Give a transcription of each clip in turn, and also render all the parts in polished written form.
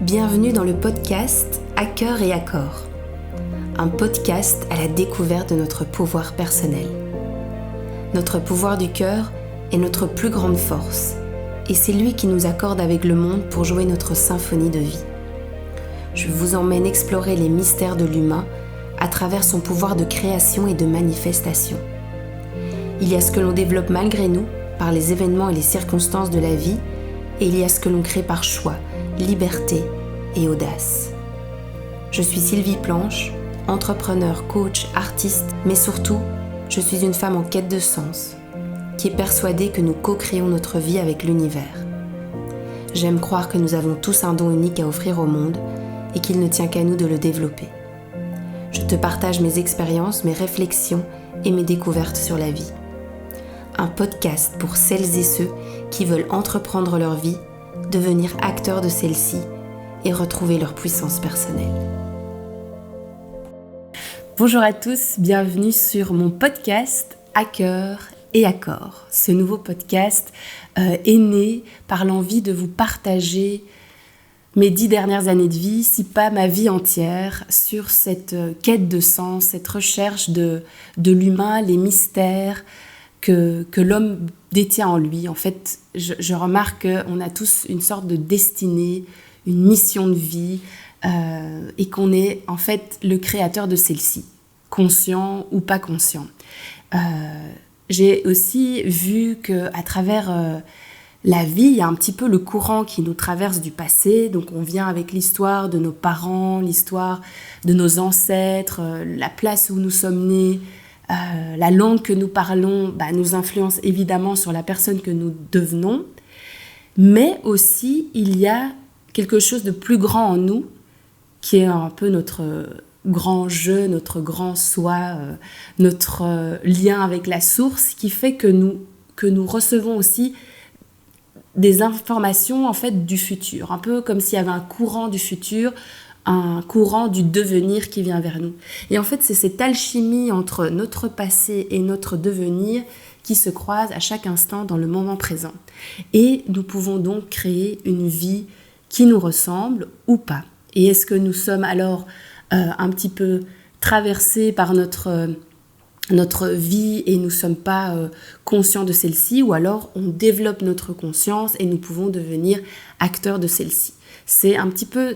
Bienvenue dans le podcast À cœur et à corps, un podcast à la découverte de notre pouvoir personnel. Notre pouvoir du cœur est notre plus grande force et c'est lui qui nous accorde avec le monde pour jouer notre symphonie de vie. Je vous emmène explorer les mystères de l'humain à travers son pouvoir de création et de manifestation. Il y a ce que l'on développe malgré nous par les événements et les circonstances de la vie et il y a ce que l'on crée par choix, liberté et audace. Je suis Sylvie Planche, entrepreneur, coach, artiste, mais surtout, je suis une femme en quête de sens, qui est persuadée que nous co-créons notre vie avec l'univers. J'aime croire que nous avons tous un don unique à offrir au monde et qu'il ne tient qu'à nous de le développer. Je te partage mes expériences, mes réflexions et mes découvertes sur la vie. Un podcast pour celles et ceux qui veulent entreprendre leur vie, devenir acteurs de celle-ci et retrouver leur puissance personnelle. Bonjour à tous, bienvenue sur mon podcast À cœur et à corps. Ce nouveau podcast est né par l'envie de vous partager mes 10 dernières années de vie, si pas ma vie entière, sur cette quête de sens, cette recherche de l'humain, les mystères que l'homme détient en lui. En fait, je remarque qu'on a tous une sorte de destinée, une mission de vie, et qu'on est en fait le créateur de celle-ci, conscient ou pas conscient. J'ai aussi vu qu'à travers la vie, il y a un petit peu le courant qui nous traverse du passé. Donc on vient avec l'histoire de nos parents, l'histoire de nos ancêtres, la place où nous sommes nés, la langue que nous parlons nous influence évidemment sur la personne que nous devenons. Mais aussi, il y a quelque chose de plus grand en nous, qui est un peu notre grand jeu, notre grand soi, notre lien avec la source, qui fait que nous recevons aussi des informations en fait du futur, un peu comme s'il y avait un courant du futur, un courant du devenir qui vient vers nous. Et en fait, c'est cette alchimie entre notre passé et notre devenir qui se croisent à chaque instant dans le moment présent. Et nous pouvons donc créer une vie qui nous ressemble ou pas. Et est-ce que nous sommes alors un petit peu traversés par notre vie et nous ne sommes pas conscients de celle-ci, ou alors on développe notre conscience et nous pouvons devenir acteurs de celle-ci. C'est un petit peu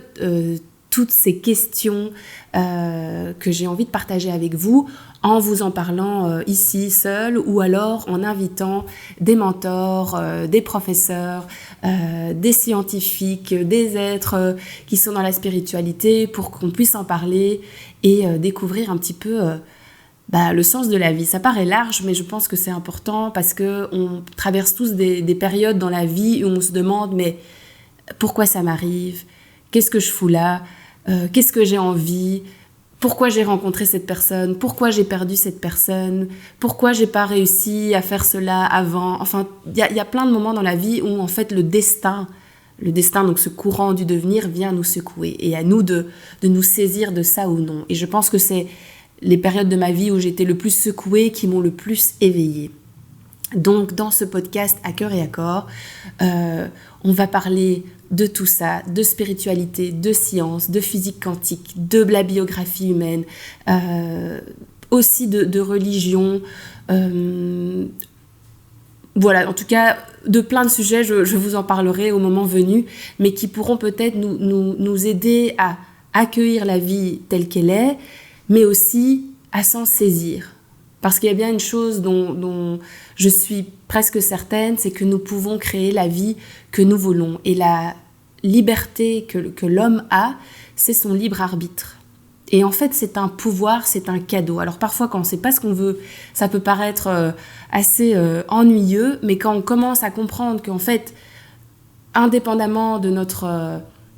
toutes ces questions que j'ai envie de partager avec vous en vous en parlant ici seul ou alors en invitant des mentors, des professeurs, des scientifiques, des êtres qui sont dans la spiritualité pour qu'on puisse en parler et découvrir un petit peu le sens de la vie. Ça paraît large, mais je pense que c'est important parce qu'on traverse tous des périodes dans la vie où on se demande mais pourquoi ça m'arrive ? Qu'est-ce que je fous là ? Qu'est-ce que j'ai envie ? Pourquoi j'ai rencontré cette personne ? Pourquoi j'ai perdu cette personne ? Pourquoi j'ai pas réussi à faire cela avant ? Enfin, il y a plein de moments dans la vie où en fait le destin, donc ce courant du devenir vient nous secouer et à nous de nous saisir de ça ou non. Et je pense que c'est les périodes de ma vie où j'étais le plus secouée qui m'ont le plus éveillée. Donc dans ce podcast À cœur et à corps, on va parler de tout ça, de spiritualité, de science, de physique quantique, de la biographie humaine, aussi de religion, voilà, en tout cas de plein de sujets, je vous en parlerai au moment venu, mais qui pourront peut-être nous aider à accueillir la vie telle qu'elle est, mais aussi à s'en saisir. Parce qu'il y a bien une chose dont je suis presque certaine, c'est que nous pouvons créer la vie que nous voulons. Et la liberté que l'homme a, c'est son libre arbitre. Et en fait, c'est un pouvoir, c'est un cadeau. Alors parfois, quand on ne sait pas ce qu'on veut, ça peut paraître assez ennuyeux, mais quand on commence à comprendre qu'en fait, indépendamment de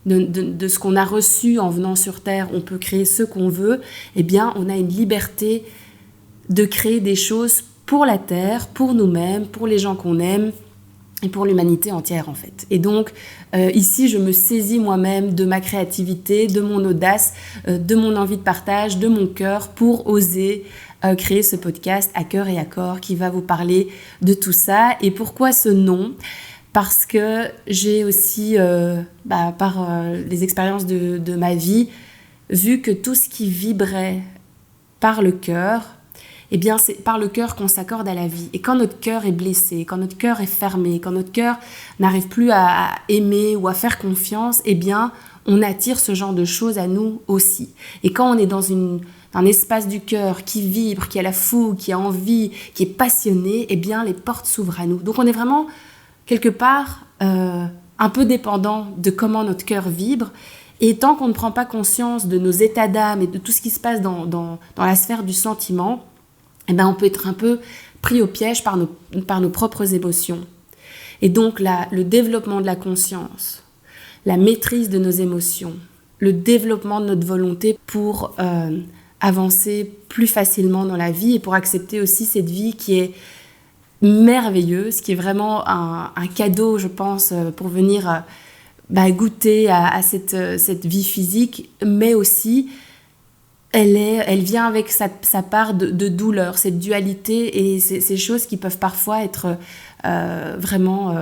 de ce qu'on a reçu en venant sur Terre, on peut créer ce qu'on veut, eh bien, on a une liberté de créer des choses pour la Terre, pour nous-mêmes, pour les gens qu'on aime et pour l'humanité entière en fait. Et donc ici je me saisis moi-même de ma créativité, de mon audace, de mon envie de partage, de mon cœur pour oser créer ce podcast À cœur et à corps qui va vous parler de tout ça. Et pourquoi ce nom ? parce que j'ai aussi, par les expériences de ma vie, vu que tout ce qui vibrait par le cœur, eh bien c'est par le cœur qu'on s'accorde à la vie. Et quand notre cœur est blessé, quand notre cœur est fermé, quand notre cœur n'arrive plus à aimer ou à faire confiance, eh bien on attire ce genre de choses à nous aussi. Et quand on est dans un espace du cœur qui vibre, qui a la fougue, qui a envie, qui est passionné, eh bien les portes s'ouvrent à nous. Donc on est vraiment quelque part un peu dépendant de comment notre cœur vibre. Et tant qu'on ne prend pas conscience de nos états d'âme et de tout ce qui se passe dans la sphère du sentiment, eh ben on peut être un peu pris au piège par nos propres émotions. Et donc le développement de la conscience, la maîtrise de nos émotions, le développement de notre volonté pour avancer plus facilement dans la vie et pour accepter aussi cette vie qui est merveilleuse, qui est vraiment un cadeau, je pense, pour venir goûter à cette vie physique, mais aussi elle vient avec sa part de douleur, cette dualité et ces choses qui peuvent parfois être vraiment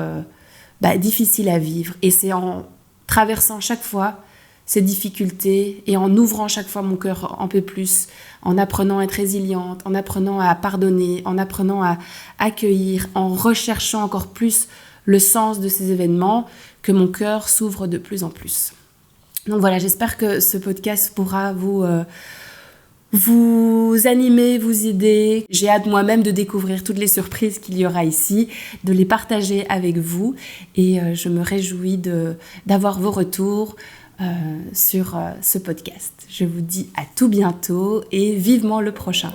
difficiles à vivre. Et c'est en traversant chaque fois ces difficultés et en ouvrant chaque fois mon cœur un peu plus, en apprenant à être résiliente, en apprenant à pardonner, en apprenant à accueillir, en recherchant encore plus le sens de ces événements, que mon cœur s'ouvre de plus en plus. Donc voilà, j'espère que ce podcast pourra vous animer, vous aider. J'ai hâte moi-même de découvrir toutes les surprises qu'il y aura ici, de les partager avec vous et je me réjouis d'avoir vos retours sur ce podcast. Je vous dis à tout bientôt et vivement le prochain.